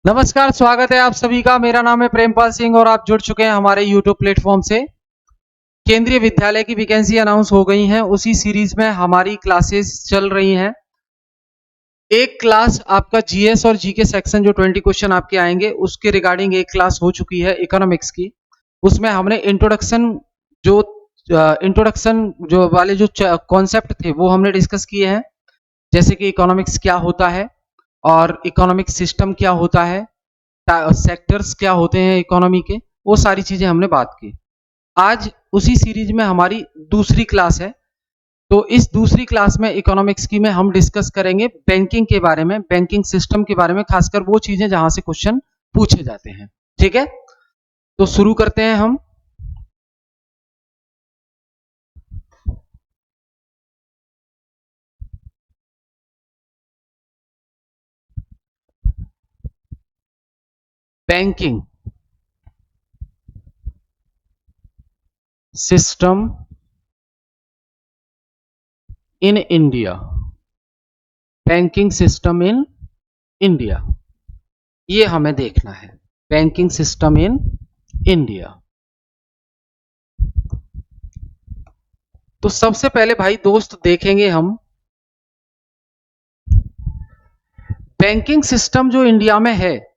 नमस्कार, स्वागत है आप सभी का। मेरा नाम है प्रेमपाल सिंह और आप जुड़ चुके हैं हमारे YouTube प्लेटफॉर्म से। केंद्रीय विद्यालय की वैकेंसी अनाउंस हो गई हैं, उसी सीरीज में हमारी क्लासेस चल रही हैं। एक क्लास आपका जीएस और जीके सेक्शन जो 20 क्वेश्चन आपके आएंगे उसके रिगार्डिंग एक क्लास हो चुकी है इकोनॉमिक्स की। उसमें हमने इंट्रोडक्शन जो वाले जो कॉन्सेप्ट थे वो हमने डिस्कस किए हैं, जैसे कि इकोनॉमिक्स क्या होता है और इकोनॉमिक सिस्टम क्या होता है, सेक्टर्स क्या होते हैं इकोनॉमी के, वो सारी चीजें हमने बात की। आज उसी सीरीज में हमारी दूसरी क्लास है, तो इस दूसरी क्लास में इकोनॉमिक्स की में हम डिस्कस करेंगे बैंकिंग के बारे में, बैंकिंग सिस्टम के बारे में, खासकर वो चीजें जहां से क्वेश्चन पूछे जाते हैं। ठीक है, तो शुरू करते हैं हम। Banking system in India, banking system in India, ये हमें देखना है। Banking system in India. तो सबसे पहले भाई दोस्त देखेंगे हम बैंकिंग सिस्टम जो इंडिया में है।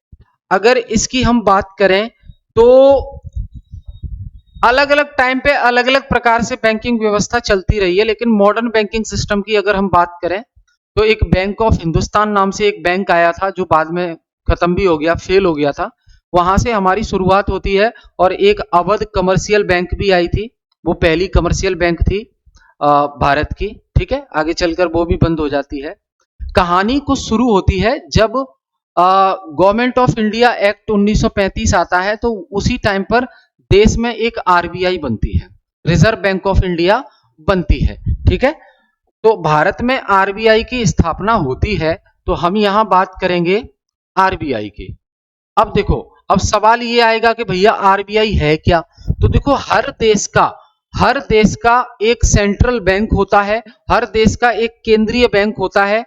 अगर इसकी हम बात करें तो अलग अलग टाइम पे अलग अलग प्रकार से बैंकिंग व्यवस्था चलती रही है, लेकिन मॉडर्न बैंकिंग सिस्टम की अगर हम बात करें तो एक बैंक ऑफ हिंदुस्तान नाम से एक बैंक आया था जो बाद में खत्म भी हो गया, फेल हो गया था। वहां से हमारी शुरुआत होती है। और एक अवध कमर्शियल बैंक भी आई थी, वो पहली कमर्शियल बैंक थी भारत की। ठीक है, आगे चलकर वो भी बंद हो जाती है। कहानी कुछ शुरू होती है जब गवर्नमेंट ऑफ इंडिया एक्ट 1935 आता है, तो उसी टाइम पर देश में एक आरबीआई बनती है, रिजर्व बैंक ऑफ इंडिया बनती है। ठीक है, तो भारत में आरबीआई की स्थापना होती है, तो हम यहां बात करेंगे आरबीआई की। अब देखो, अब सवाल ये आएगा कि भैया आरबीआई है क्या। तो देखो, हर देश का एक सेंट्रल बैंक होता है, हर देश का एक केंद्रीय बैंक होता है,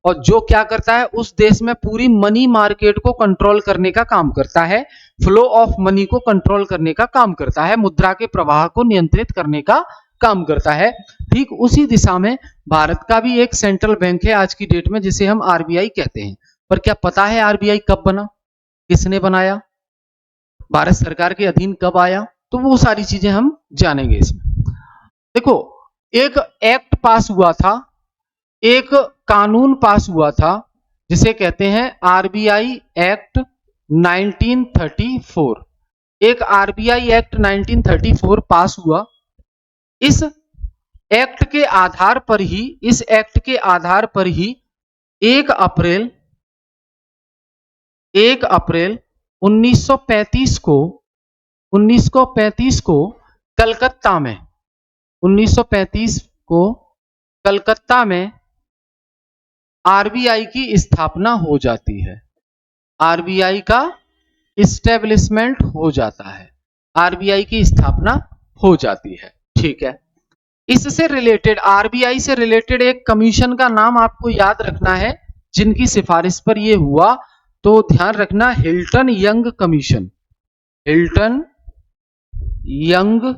और जो क्या करता है उस देश में पूरी मनी मार्केट को कंट्रोल करने का काम करता है, फ्लो ऑफ मनी को कंट्रोल करने का काम करता है, मुद्रा के प्रवाह को नियंत्रित करने का काम करता है। ठीक उसी दिशा में भारत का भी एक सेंट्रल बैंक है आज की डेट में, जिसे हम आरबीआई कहते हैं। पर क्या पता है आरबीआई कब बना, किसने बनाया, भारत सरकार के अधीन कब आया, तो वो सारी चीजें हम जानेंगे इसमें। देखो, एक एक्ट पास हुआ था, एक कानून पास हुआ था, जिसे कहते हैं आरबीआई एक्ट 1934। एक आरबीआई एक्ट 1934 पास हुआ। इस एक्ट के आधार पर ही 1 अप्रैल 1935 को कलकत्ता में 1935 को कलकत्ता में आरबीआई की स्थापना हो जाती है। आरबीआई का इस्टेब्लिशमेंट हो जाता है, आरबीआई की स्थापना हो जाती है। ठीक है, इससे रिलेटेड, आरबीआई से रिलेटेड एक कमीशन का नाम आपको याद रखना है, जिनकी सिफारिश पर यह हुआ, तो ध्यान रखना, Hilton young commission. Hilton young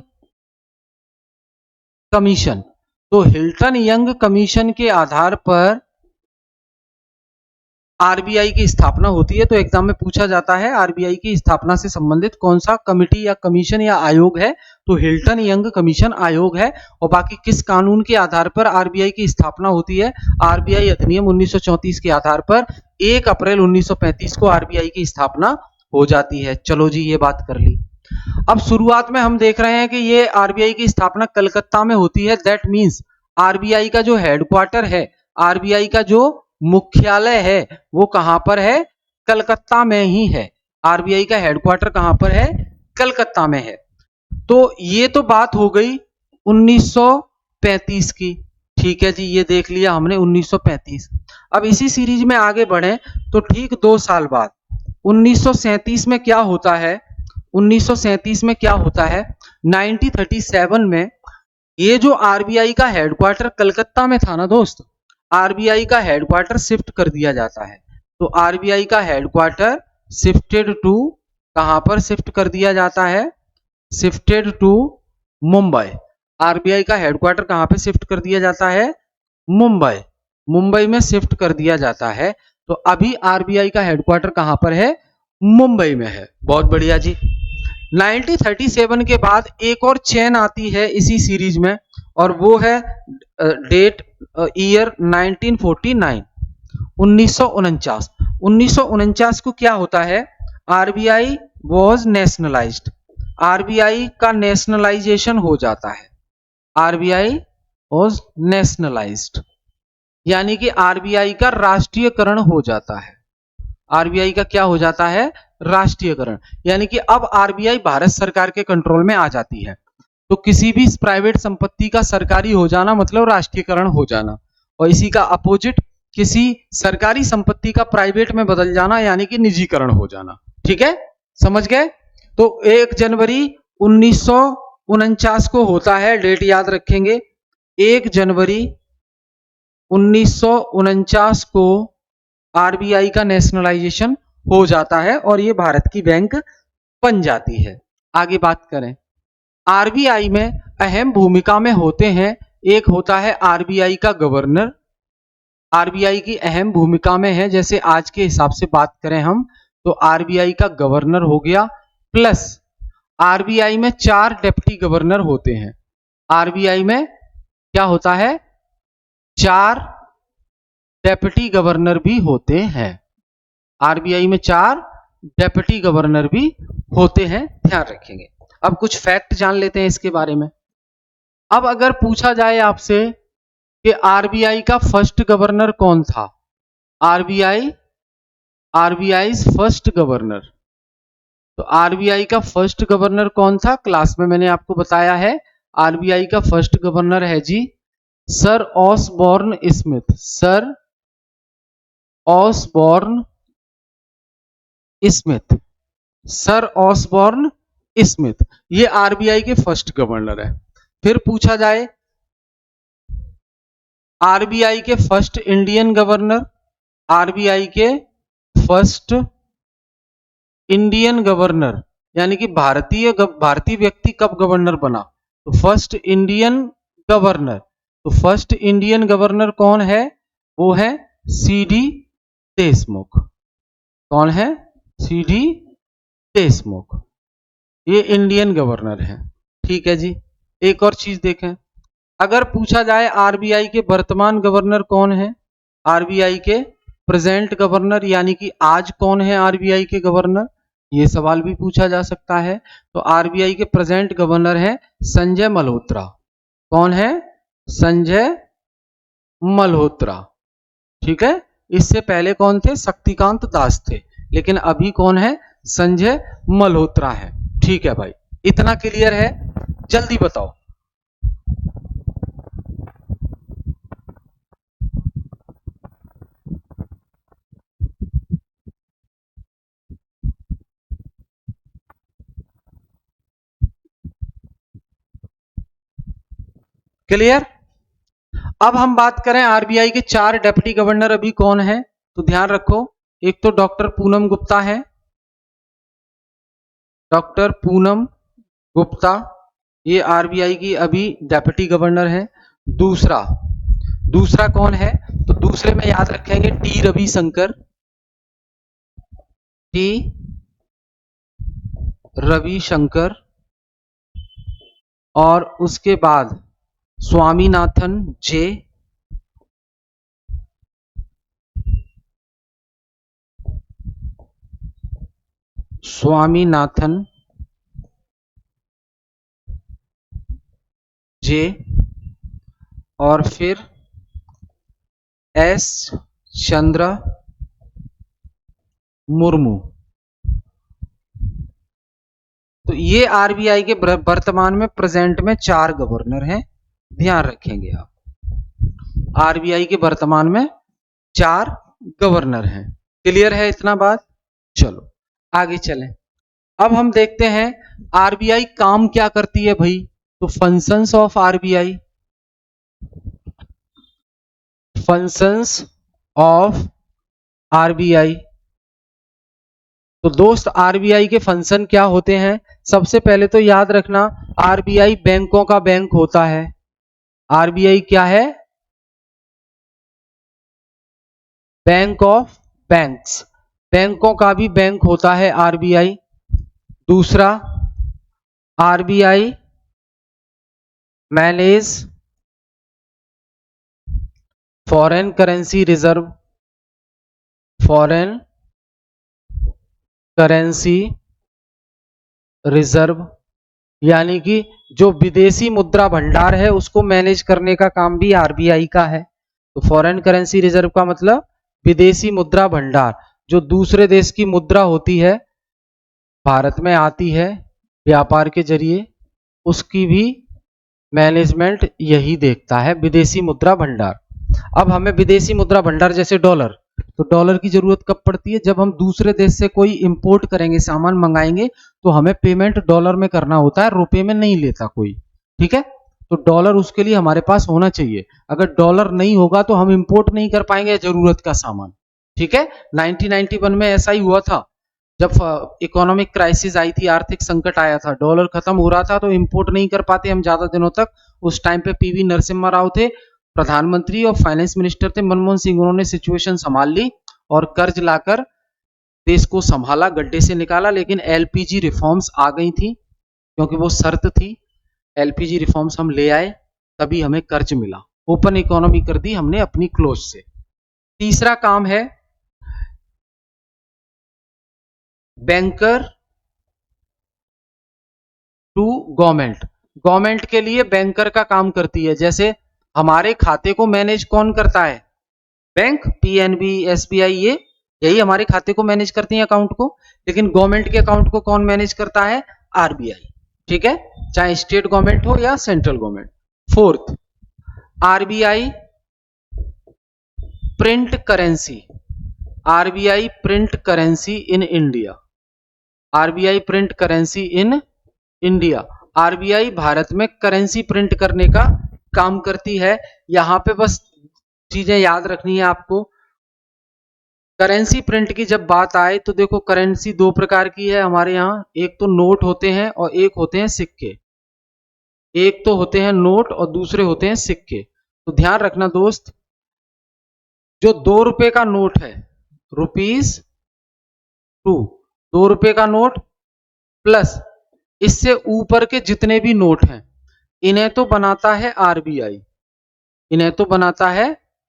commission. तो हिल्टन यंग कमीशन के आधार पर आरबीआई की स्थापना होती है। तो एग्जाम में पूछा जाता है आरबीआई की स्थापना से संबंधित कौन सा कमिटी या कमीशन या आयोग है, तो हिल्टन यंग कमीशन आयोग है। और बाकी किस कानून के आधार पर आरबीआई की स्थापना होती है, आरबीआई अधिनियम 1934 के आधार पर 1 अप्रैल 1935 को आरबीआई की स्थापना हो जाती है। चलो जी, ये बात कर ली। अब शुरुआत में हम देख रहे हैं कि ये आरबीआई की स्थापना कलकत्ता में होती है। दैट मींस आरबीआई का जो हेडक्वार्टर है, आरबीआई का जो मुख्यालय है, वो कहां पर है, कलकत्ता में ही है। आरबीआई का हेडक्वार्टर कहां पर है, कलकत्ता में है। तो ये तो बात हो गई 1935 की। ठीक है जी, ये देख लिया हमने 1935। अब इसी सीरीज में आगे बढ़े तो ठीक 2 साल बाद 1937 में क्या होता है, 1937 में क्या होता है, 1937 में ये जो आरबीआई का हेडक्वार्टर कलकत्ता में था ना दोस्त, आरबीआई का हेडक्वार्टर शिफ्ट कर दिया जाता है। तो आरबीआई का हेडक्वार्टर शिफ्टेड टू, कहां पर शिफ्ट कर दिया जाता है? Shifted to Mumbai. आरबीआई का हेडक्वार्टर कहां पे शिफ्ट कर दिया जाता है? मुंबई। मुंबई में शिफ्ट कर दिया जाता है। तो अभी आरबीआई का हेडक्वार्टर कहां पर है? मुंबई में है। बहुत बढ़िया जी। 1937 के बाद एक और चेन आती है इसी सीरीज में, और वो है डेट ईयर 1949, 1949। 1949 को क्या होता है? RBI was nationalised. आरबीआई का नेशनलाइजेशन हो जाता है। आरबीआई वॉज नेशनलाइज्ड, यानी कि आरबीआई का राष्ट्रीयकरण हो जाता है। आरबीआई का क्या हो जाता है? राष्ट्रीयकरण। यानी कि अब आरबीआई भारत सरकार के कंट्रोल में आ जाती है। तो किसी भी प्राइवेट संपत्ति का सरकारी हो जाना मतलब राष्ट्रीयकरण हो जाना, और इसी का अपोजिट किसी सरकारी संपत्ति का प्राइवेट में बदल जाना यानी कि निजीकरण हो जाना। ठीक है, समझ गए? तो 1 जनवरी 1949 को होता है, डेट याद रखेंगे। 1 जनवरी 1949 को आरबीआई का नेशनलाइजेशन हो जाता है और ये भारत की बैंक बन जाती है। आगे बात करें, आरबीआई में अहम भूमिका में होते हैं, एक होता है आरबीआई का गवर्नर। आरबीआई की अहम भूमिका में है, जैसे आज के हिसाब से बात करें हम तो आरबीआई का गवर्नर हो गया, प्लस आरबीआई में 4 डिप्टी गवर्नर होते हैं। आरबीआई में क्या होता है? 4 डिप्टी गवर्नर भी होते हैं। आरबीआई में 4 डिप्टी गवर्नर भी होते हैं, ध्यान रखेंगे। अब कुछ फैक्ट जान लेते हैं इसके बारे में। अब अगर पूछा जाए आपसे कि आरबीआई का फर्स्ट गवर्नर कौन था? आरबीआई फर्स्ट गवर्नर, तो आरबीआई का फर्स्ट गवर्नर कौन था? क्लास में मैंने आपको बताया है। आरबीआई का फर्स्ट गवर्नर है जी sir Osborne Smith. Sir Osborne Smith, sir Osborne Smith, ये आरबीआई के फर्स्ट गवर्नर है। फिर पूछा जाए आरबीआई के फर्स्ट इंडियन गवर्नर, आरबीआई के फर्स्ट इंडियन गवर्नर यानी कि भारतीय व्यक्ति कब गवर्नर बना? तो फर्स्ट इंडियन गवर्नर। तो फर्स्ट इंडियन गवर्नर कौन है? वो है सीडी देशमुख। कौन है? सीडी देशमुख, ये इंडियन गवर्नर है। ठीक है जी। एक और चीज देखें, अगर पूछा जाए आरबीआई के वर्तमान गवर्नर कौन है? आरबीआई के प्रेजेंट गवर्नर यानी कि आज कौन है आरबीआई के गवर्नर, ये सवाल भी पूछा जा सकता है। तो आरबीआई के प्रेजेंट गवर्नर है संजय मल्होत्रा। कौन है? संजय मल्होत्रा। ठीक है, इससे पहले कौन थे? शक्तिकांत दास थे, लेकिन अभी कौन है? संजय मल्होत्रा है। ठीक है भाई, इतना क्लियर है? जल्दी बताओ। क्लियर? अब हम बात करें आरबीआई के 4 डिप्टी गवर्नर अभी कौन है, तो ध्यान रखो। एक तो डॉक्टर पूनम गुप्ता है, डॉक्टर पूनम गुप्ता, ये आरबीआई की अभी डिप्टी गवर्नर है। दूसरा दूसरा कौन है? तो दूसरे में याद रखेंगे टी रविशंकर। टी रविशंकर, और उसके बाद स्वामीनाथन जे, स्वामीनाथन जे, और फिर एस चंद्र मुर्मू। तो ये आरबीआई के वर्तमान में प्रेजेंट में 4 गवर्नर हैं, ध्यान रखेंगे आप। आरबीआई के वर्तमान में 4 गवर्नर हैं। क्लियर है इतना बात? चलो आगे चलें। अब हम देखते हैं आरबीआई काम क्या करती है भाई। तो functions of RBI, functions of RBI, तो दोस्त आरबीआई के फंक्शन क्या होते हैं? सबसे पहले तो याद रखना, आरबीआई बैंकों का बैंक होता है। आरबीआई क्या है? बैंक ऑफ बैंक्स, बैंकों का भी बैंक होता है आरबीआई। दूसरा, RBI manage foreign currency reserve, foreign currency reserve, यानी कि जो विदेशी मुद्रा भंडार है उसको मैनेज करने का काम भी आरबीआई का है। तो फॉरेन करेंसी रिजर्व का मतलब विदेशी मुद्रा भंडार, जो दूसरे देश की मुद्रा होती है, भारत में आती है व्यापार के जरिए, उसकी भी मैनेजमेंट यही देखता है, विदेशी मुद्रा भंडार। अब हमें विदेशी मुद्रा भंडार जैसे डॉलर, तो डॉलर की जरूरत कब पड़ती है? जब हम दूसरे देश से कोई इंपोर्ट करेंगे, सामान मंगाएंगे, तो हमें पेमेंट डॉलर में करना होता है, रुपए में नहीं लेता कोई। ठीक है, तो डॉलर उसके लिए हमारे पास होना चाहिए। अगर डॉलर नहीं होगा तो हम इंपोर्ट नहीं कर पाएंगे जरूरत का सामान। ठीक है, 1991 में ऐसा ही हुआ था, जब इकोनॉमिक क्राइसिस आई थी, आर्थिक संकट आया था, डॉलर खत्म हो रहा था, तो इंपोर्ट नहीं कर पाते हम ज्यादा दिनों तक। उस टाइम पे पीवी नरसिम्हा राव थे प्रधानमंत्री और फाइनेंस मिनिस्टर थे मनमोहन सिंह, उन्होंने सिचुएशन संभाल ली और कर्ज लाकर देश को संभाला, गड्ढे से निकाला। लेकिन एलपीजी रिफॉर्म्स आ गई थी, क्योंकि वो शर्त थी, एलपीजी रिफॉर्म्स हम ले आए तभी हमें कर्ज मिला, ओपन इकोनॉमी कर दी हमने अपनी क्लोज से। तीसरा काम है बैंकर टू गवर्नमेंट, गवर्नमेंट के लिए बैंकर का काम करती है। जैसे हमारे खाते को मैनेज कौन करता है? बैंक, पीएनबी, एसबीआई, ये यही हमारे खाते को मैनेज करती है, अकाउंट को। लेकिन गवर्नमेंट के अकाउंट को कौन मैनेज करता है? आरबीआई। ठीक है, चाहे स्टेट गवर्नमेंट हो या central government. Fourth, RBI print currency, RBI print currency in India, RBI print currency in India. RBI Bharat में करेंसी प्रिंट करने का काम करती है। यहां पे बस चीजें याद रखनी है आपको। करेंसी प्रिंट की जब बात आए तो देखो, करेंसी दो प्रकार की है हमारे यहाँ, एक तो नोट होते हैं और एक होते हैं सिक्के। एक तो होते हैं नोट और दूसरे होते हैं सिक्के। तो ध्यान रखना दोस्त, जो 2 रुपए का नोट है, ₹2, 2 रुपए का नोट प्लस इससे ऊपर के जितने भी नोट हैं, इन्हें तो बनाता है आरबीआई, इन्हें तो बनाता है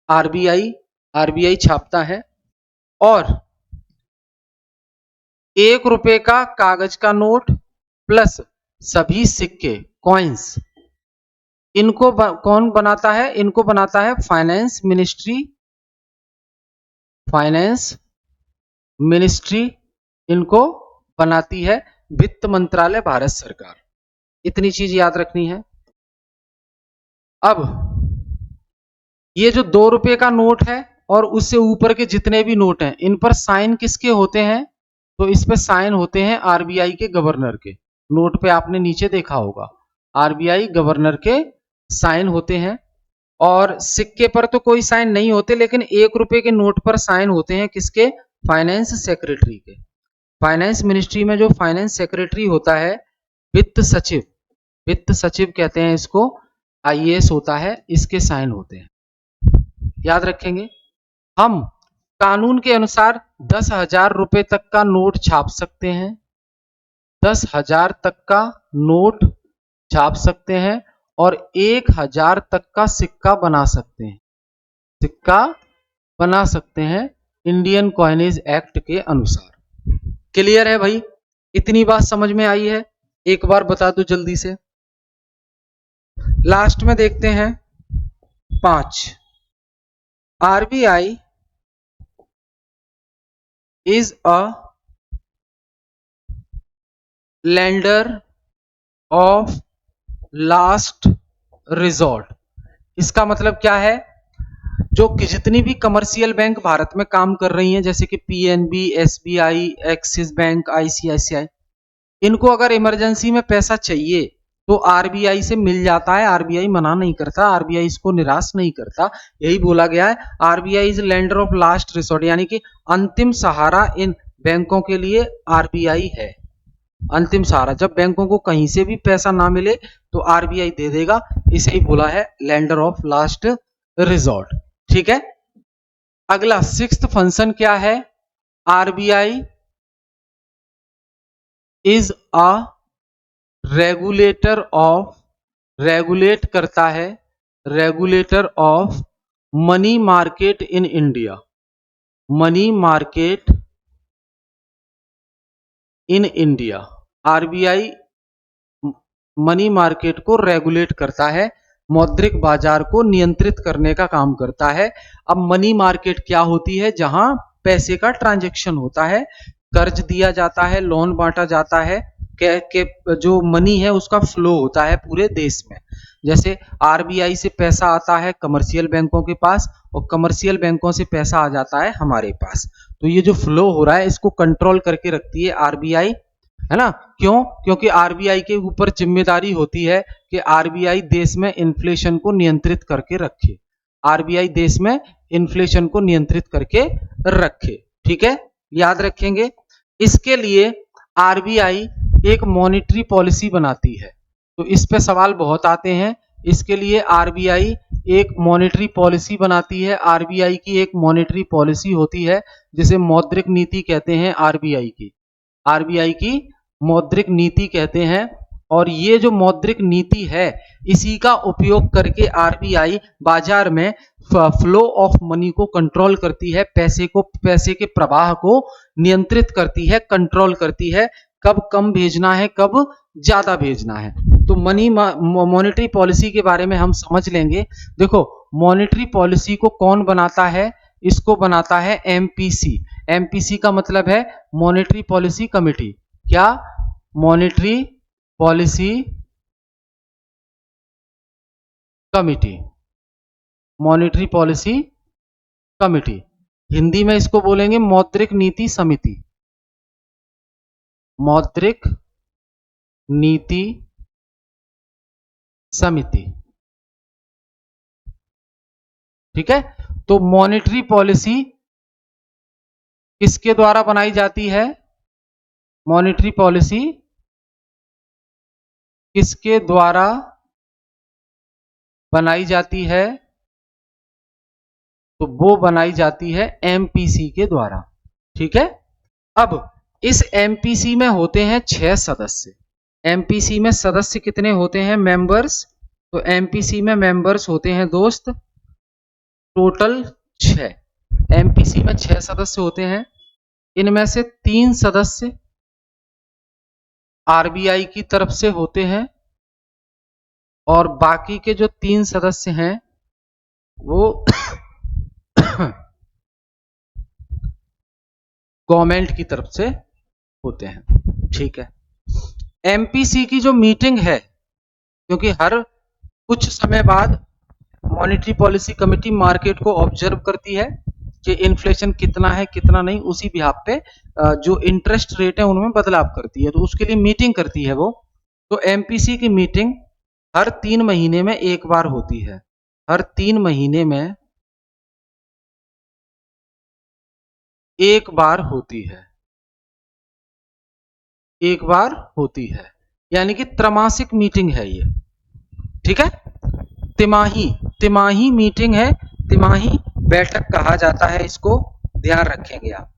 आरबीआई, आरबीआई छापता है। और 1 रुपए का कागज का नोट प्लस सभी सिक्के, कॉइन्स, इनको कौन बनाता है? इनको बनाता है फाइनेंस मिनिस्ट्री, फाइनेंस मिनिस्ट्री इनको बनाती है, वित्त मंत्रालय, भारत सरकार। इतनी चीज याद रखनी है। अब ये जो 2 रुपए का नोट है और उससे ऊपर के जितने भी नोट हैं, इन पर साइन किसके होते हैं? तो इस पे साइन होते हैं आरबीआई के गवर्नर के। नोट पे आपने नीचे देखा होगा, आरबीआई गवर्नर के साइन होते हैं। और सिक्के पर तो कोई साइन नहीं होते, लेकिन 1 रुपए के नोट पर साइन होते हैं किसके? फाइनेंस सेक्रेटरी के। फाइनेंस मिनिस्ट्री में जो फाइनेंस सेक्रेटरी होता है, वित्त सचिव, वित्त सचिव कहते हैं इसको, आईएएस होता है, इसके साइन होते हैं। याद रखेंगे। हम कानून के अनुसार 10,000 रुपए तक का नोट छाप सकते हैं, 10,000 तक का नोट छाप सकते हैं और 1,000 तक का सिक्का बना सकते हैं, सिक्का बना सकते हैं इंडियन कॉइनेज एक्ट के अनुसार। क्लियर है भाई? इतनी बात समझ में आई है? एक बार बता दो जल्दी से। लास्ट में देखते हैं 5, RBI is a lender of last resort. इसका मतलब क्या है? जो जितनी भी कमर्शियल बैंक भारत में काम कर रही हैं, जैसे कि PNB, SBI, axis bank, ICICI, इनको अगर इमरजेंसी में पैसा चाहिए तो आरबीआई से मिल जाता है। आरबीआई मना नहीं करता, आरबीआई इसको निराश नहीं करता। यही बोला गया है, RBI is lender of last resort, यानी कि अंतिम सहारा इन बैंकों के लिए आरबीआई है अंतिम सहारा। जब बैंकों को कहीं से भी पैसा ना मिले तो आरबीआई दे देगा, इसे ही बोला है लेंडर ऑफ लास्ट रिजॉर्ट। ठीक है, अगला सिक्स्थ फंक्शन क्या है? RBI is a regulator of, regulate करता है, regulator of money market in India, money market in India. RBI money market को रेगुलेट करता है, मौद्रिक बाजार को नियंत्रित करने का काम करता है। अब मनी मार्केट क्या होती है? जहां पैसे का ट्रांजैक्शन होता है, कर्ज दिया जाता है, लोन बांटा जाता है, के जो मनी है उसका फ्लो होता है पूरे देश में। जैसे आरबीआई से पैसा आता है कमर्शियल बैंकों के पास और कमर्शियल बैंकों से पैसा आ जाता है हमारे पास। तो ये जो फ्लो हो रहा है इसको कंट्रोल करके रखती है आरबीआई, है ना? क्यों? क्योंकि आरबीआई के ऊपर जिम्मेदारी होती है कि आरबीआई देश में इन्फ्लेशन को नियंत्रित करके रखे, आरबीआई देश में इन्फ्लेशन को नियंत्रित करके रखे। ठीक है, याद रखेंगे। इसके लिए आरबीआई एक मॉनेटरी पॉलिसी बनाती है, तो इस पे सवाल बहुत आते हैं। इसके लिए आरबीआई एक मॉनेटरी पॉलिसी बनाती है, आरबीआई की एक मॉनेटरी पॉलिसी होती है जिसे मौद्रिक नीति कहते हैं आरबीआई की, आरबीआई की मौद्रिक नीति कहते हैं। और ये जो मौद्रिक नीति है इसी का उपयोग करके आरबीआई बाजार में फ्लो ऑफ मनी को कंट्रोल करती है, पैसे के प्रवाह को नियंत्रित करती है, कंट्रोल करती है, कब कम भेजना है, कब ज्यादा भेजना है। तो मॉनेटरी पॉलिसी के बारे में हम समझ लेंगे। देखो, मॉनेटरी पॉलिसी को कौन बनाता है? इसको बनाता है एमपीसी। एमपीसी का मतलब है मॉनेटरी पॉलिसी कमिटी। क्या? Monetary policy committee, monetary policy committee. Hindi में इसको बोलेंगे मौद्रिक नीति समिति, मौद्रिक नीति समिति। ठीक है, तो मॉनेटरी पॉलिसी किसके द्वारा बनाई जाती है? मॉनेटरी पॉलिसी किसके द्वारा बनाई जाती है? तो वो बनाई जाती है एमपीसी के द्वारा। ठीक है, अब इस एमपीसी में होते हैं 6 सदस्य। एमपीसी में सदस्य कितने होते हैं? मेंबर्स। तो एमपीसी में मेंबर्स होते हैं दोस्त टोटल 6। एमपीसी में 6 सदस्य होते हैं, इनमें से 3 सदस्य आरबीआई की तरफ से होते हैं और बाकी के जो 3 सदस्य हैं वो गवर्नमेंट की तरफ से होते हैं। ठीक है, एमपीसी की जो मीटिंग है, क्योंकि हर कुछ समय बाद मॉनेटरी पॉलिसी कमेटी मार्केट को ऑब्जर्व करती है कि इन्फ्लेशन कितना है कितना नहीं, उसी बिहाफ पे जो इंटरेस्ट रेट है उनमें बदलाव करती है, तो उसके लिए मीटिंग करती है वो। तो एमपीसी की मीटिंग हर 3 महीने में एक बार होती है, हर 3 महीने में एक बार होती है, एक बार होती है, यानी कि त्रैमासिक मीटिंग है ये। ठीक है, तिमाही मीटिंग है, तिमाही बैठक कहा जाता है इसको, ध्यान रखेंगे आप।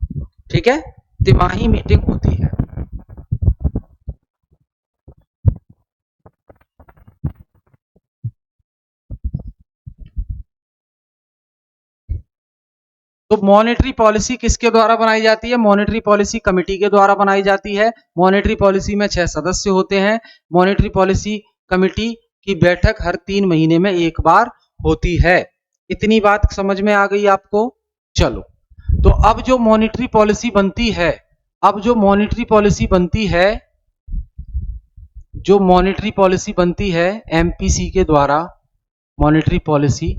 ठीक है, तिमाही मीटिंग होती है। तो मॉनेटरी पॉलिसी किसके द्वारा बनाई जाती है? मॉनेटरी पॉलिसी कमेटी के द्वारा बनाई जाती है। मॉनेटरी पॉलिसी में 6 सदस्य होते हैं। मॉनेटरी पॉलिसी कमेटी की बैठक हर 3 महीने में एक बार होती है। इतनी बात समझ में आ गई आपको? चलो, तो अब जो मॉनेटरी पॉलिसी बनती है, अब जो मॉनेटरी पॉलिसी बनती है, जो मॉनेटरी पॉलिसी बनती है एमपीसी के द्वारा, मॉनेटरी पॉलिसी,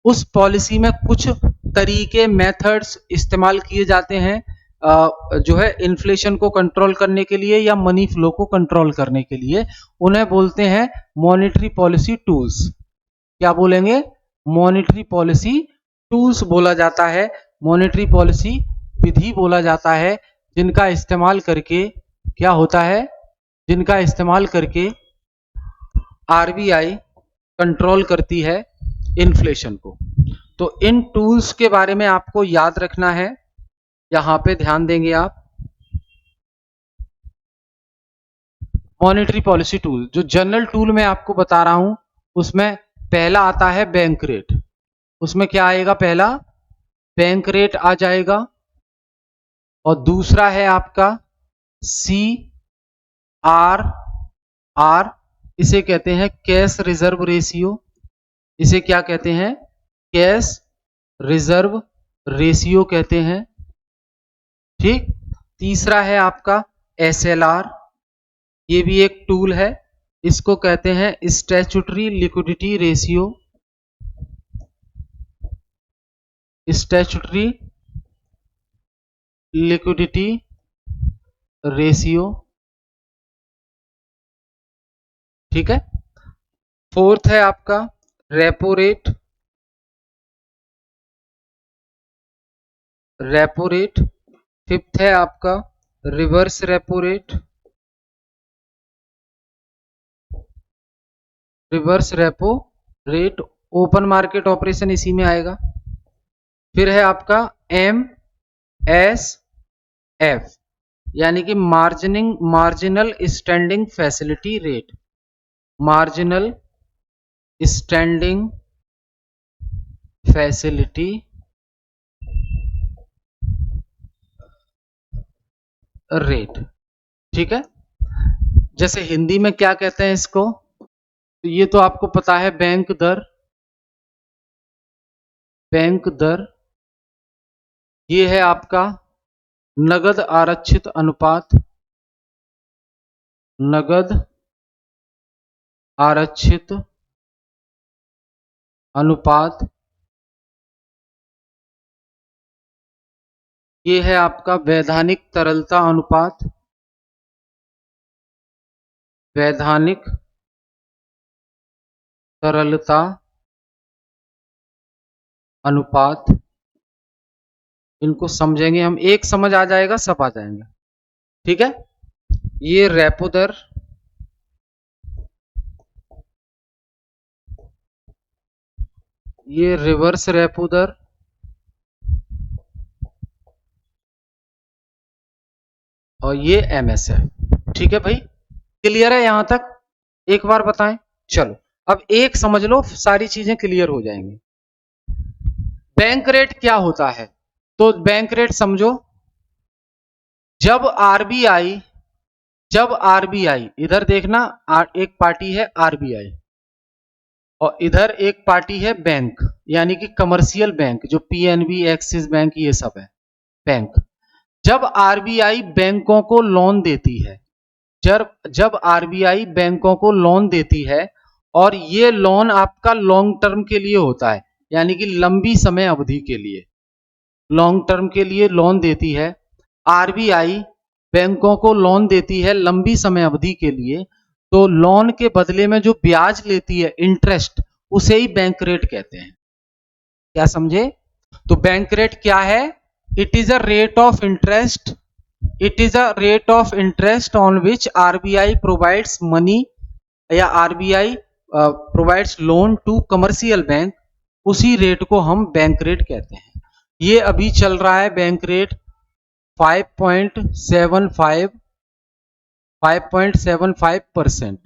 उस पॉलिसी में कुछ तरीके, मेथड्स इस्तेमाल किए जाते हैं जो है इन्फ्लेशन को कंट्रोल करने के लिए या मनी फ्लो को कंट्रोल करने के लिए। उन्हें बोलते हैं मॉनेटरी पॉलिसी टूल्स। क्या बोलेंगे? मॉनेटरी पॉलिसी टूल्स बोला जाता है, मॉनेटरी पॉलिसी विधि बोला जाता है, जिनका इस्तेमाल करके क्या होता है, जिनका इस्तेमाल करके आरबीआई कंट्रोल करती है इन्फ्लेशन को। तो इन टूल्स के बारे में आपको याद रखना है, यहां पे ध्यान देंगे आप। मॉनेटरी पॉलिसी टूल, जो जनरल टूल मैं आपको बता रहा हूं, उसमें पहला आता है बैंक रेट। उसमें क्या आएगा, पहला बैंक रेट आ जाएगा, और दूसरा है आपका सी आर आर, इसे कहते हैं कैश रिजर्व रेशियो। इसे क्या कहते हैं, कैश रिजर्व रेशियो कहते हैं। ठीक। तीसरा है आपका एसएलआर, ये भी एक टूल है, इसको कहते हैं statutory liquidity ratio. Statutory liquidity ratio, ठीक है। फोर्थ है आपका repo rate, repo rate. Fifth है आपका reverse repo rate, reverse repo rate, open market operation इसी में आएगा। फिर है आपका MSF, यानी कि marginal standing facility rate, marginal standing facility rate, ठीक है। जैसे हिंदी में क्या कहते हैं इसको, तो ये तो आपको पता है, बैंक दर, बैंक दर। ये है आपका नगद आरक्षित अनुपात, नगद आरक्षित अनुपात। ये है आपका वैधानिक तरलता अनुपात, वैधानिक तरलता अनुपात। इनको समझेंगे हम, एक समझ आ जाएगा, सब आ जाएंगे, ठीक है। ये रेपो दर, ये रिवर्स रेपो दर, और ये MSF, ठीक है भाई। क्लियर है यहां तक, एक बार बताएं। चलो अब एक समझ लो, सारी चीजें क्लियर हो जाएंगी। बैंक रेट क्या होता है, तो बैंक रेट समझो, जब आरबीआई इधर देखना, एक पार्टी है आरबीआई और इधर एक पार्टी है बैंक, यानी कि कमर्शियल बैंक, जो पीएनबी, एक्सिस बैंक, ये सब है बैंक। जब आरबीआई बैंकों को लोन देती है, जब आरबीआई बैंकों को लोन देती है, और ये लोन आपका लॉन्ग टर्म के लिए होता है, यानी कि लंबी समय अवधि के लिए, लॉन्ग टर्म के लिए लोन देती है आरबीआई, बैंकों को लोन देती है लंबी समय अवधि के लिए, तो लोन के बदले में जो ब्याज लेती है, इंटरेस्ट, उसे ही बैंक रेट कहते हैं। क्या समझे? तो बैंक रेट क्या है? It is a rate of interest, it is a rate of interest on which RBI provides money, या RBI provides loan to commercial bank, उसी रेट को हम बैंक रेट कहते हैं। ये अभी चल रहा है बैंक रेट 5.75%,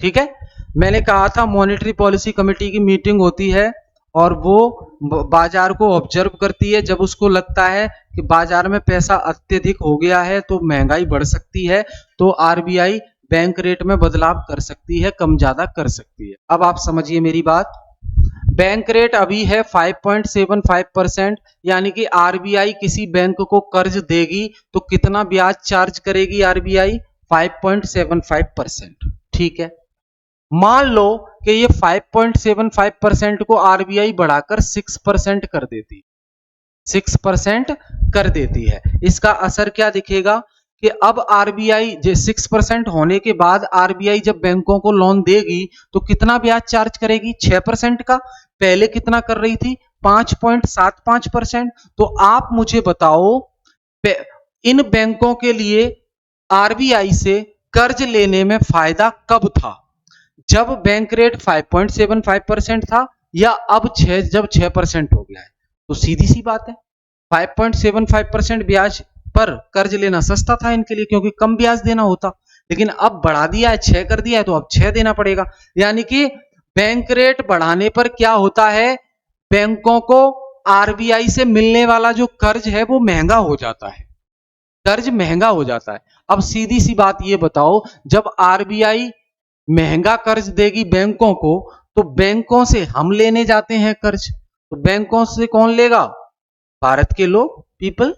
ठीक है। मैंने कहा था मॉनेटरी पॉलिसी कमेटी की मीटिंग होती है और वो बाजार को ऑब्जर्व करती है, जब उसको लगता है कि बाजार में पैसा अत्यधिक हो गया है, तो महंगाई बढ़ सकती है, तो आरबीआई बैंक रेट में बदलाव कर सकती है, कम ज्यादा कर सकती है। अब आप समझिए मेरी बात, बैंक रेट अभी है 5.75%, यानी कि आरबीआई किसी बैंक को कर्ज देगी तो कितना ब्याज चार्ज करेगी आरबीआई? 5.75%, ठीक है। मान लो कि ये 5.75% को आरबीआई बढ़ाकर 6% कर देती, 6% कर देती है। इसका असर क्या दिखेगा कि अब आरबीआई 6% होने के बाद आरबीआई जब बैंकों को लोन देगी तो कितना ब्याज चार्ज करेगी? 6% का। पहले कितना कर रही थी? 5.75%। तो आप मुझे बताओ, इन बैंकों के लिए आरबीआई से कर्ज लेने में फायदा कब था? जब बैंक रेट 5.75% था, या अब जब 6% हो गया है? तो सीधी सी बात है, 5.75% ब्याज पर कर्ज लेना सस्ता था इनके लिए, क्योंकि कम ब्याज देना होता। लेकिन अब बढ़ा दिया है, 6 कर दिया है, तो अब 6 देना पड़ेगा। यानी कि बैंक रेट बढ़ाने पर क्या होता है, बैंकों को आरबीआई से मिलने वाला जो कर्ज है वो महंगा हो जाता है, कर्ज महंगा हो जाता है। अब सीधी सी बात ये बताओ, जब आरबीआई महंगा कर्ज देगी बैंकों को, तो बैंकों से हम लेने जाते हैं कर्ज, तो बैंकों से कौन लेगा? भारत के लोग, पीपल।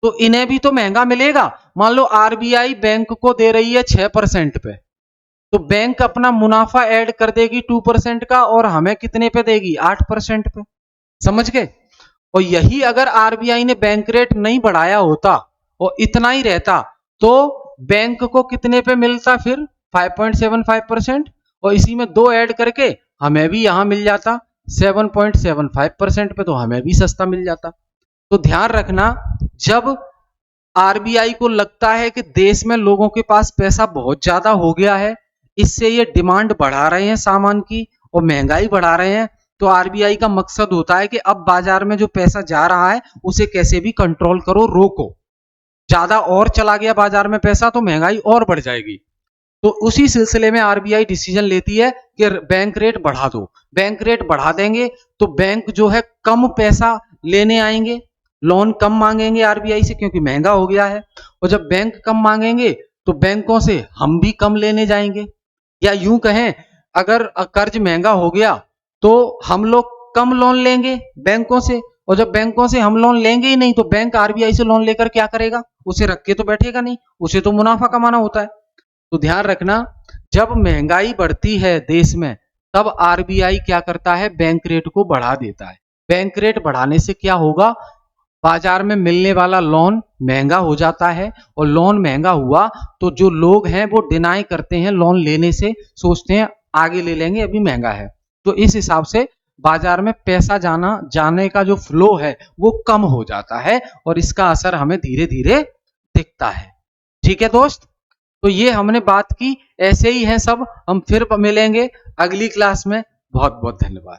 तो इन्हें भी तो महंगा मिलेगा। मान लो आरबीआई बैंक को दे रही है 6% पे, तो बैंक अपना मुनाफा ऐड कर देगी 2% का, और हमें कितने पे देगी? 8% पे। समझ गए? और यही अगर आरबीआई ने बैंक रेट नहीं बढ़ाया होता और इतना ही रहता, तो बैंक को कितने पे मिलता फिर? 5.75%, और इसी में 2 ऐड करके हमें भी यहां मिल जाता 7.75% पे, तो हमें भी सस्ता मिल जाता। तो ध्यान रखना, जब आरबीआई को लगता है कि देश में लोगों के पास पैसा बहुत ज्यादा हो गया है, इससे ये डिमांड बढ़ा रहे हैं सामान की और महंगाई बढ़ा रहे हैं, तो आरबीआई का मकसद होता है कि अब बाजार में जो पैसा जा रहा है उसे कैसे भी कंट्रोल करो, रोको। ज्यादा और चला गया बाजार में पैसा तो महंगाई और बढ़ जाएगी। तो उसी सिलसिले में आरबीआई डिसीजन लेती है कि बैंक रेट बढ़ा दो। बैंक रेट बढ़ा देंगे तो बैंक जो है कम पैसा लेने आएंगे, लोन कम मांगेंगे आरबीआई से, क्योंकि महंगा हो गया है। और जब बैंक कम मांगेंगे तो बैंकों से हम भी कम लेने जाएंगे, या यूं कहें, अगर कर्ज महंगा हो गया तो हम लोग कम लोन लेंगे बैंकों से, और जब बैंकों से हम लोन लेंगे ही नहीं तो बैंक आरबीआई से लोन लेकर क्या करेगा? उसे रख के तो बैठेगा नहीं, उसे तो मुनाफा कमाना होता है। तो ध्यान रखना, जब महंगाई बढ़ती है देश में, तब आरबीआई क्या करता है? बैंक रेट को बढ़ा देता है। बैंक रेट बढ़ाने से क्या होगा? बाजार में मिलने वाला लोन महंगा हो जाता है, और लोन महंगा हुआ तो जो लोग हैं वो डिनाई करते हैं लोन लेने से, सोचते हैं आगे ले लेंगे, अभी महंगा है। तो इस हिसाब से बाजार में पैसा जाने का जो फ्लो है वो कम हो जाता है, और इसका असर हमें धीरे धीरे दिखता है। ठीक है दोस्त, तो ये हमने बात की, ऐसे ही है सब। हम फिर मिलेंगे अगली क्लास में। बहुत बहुत धन्यवाद।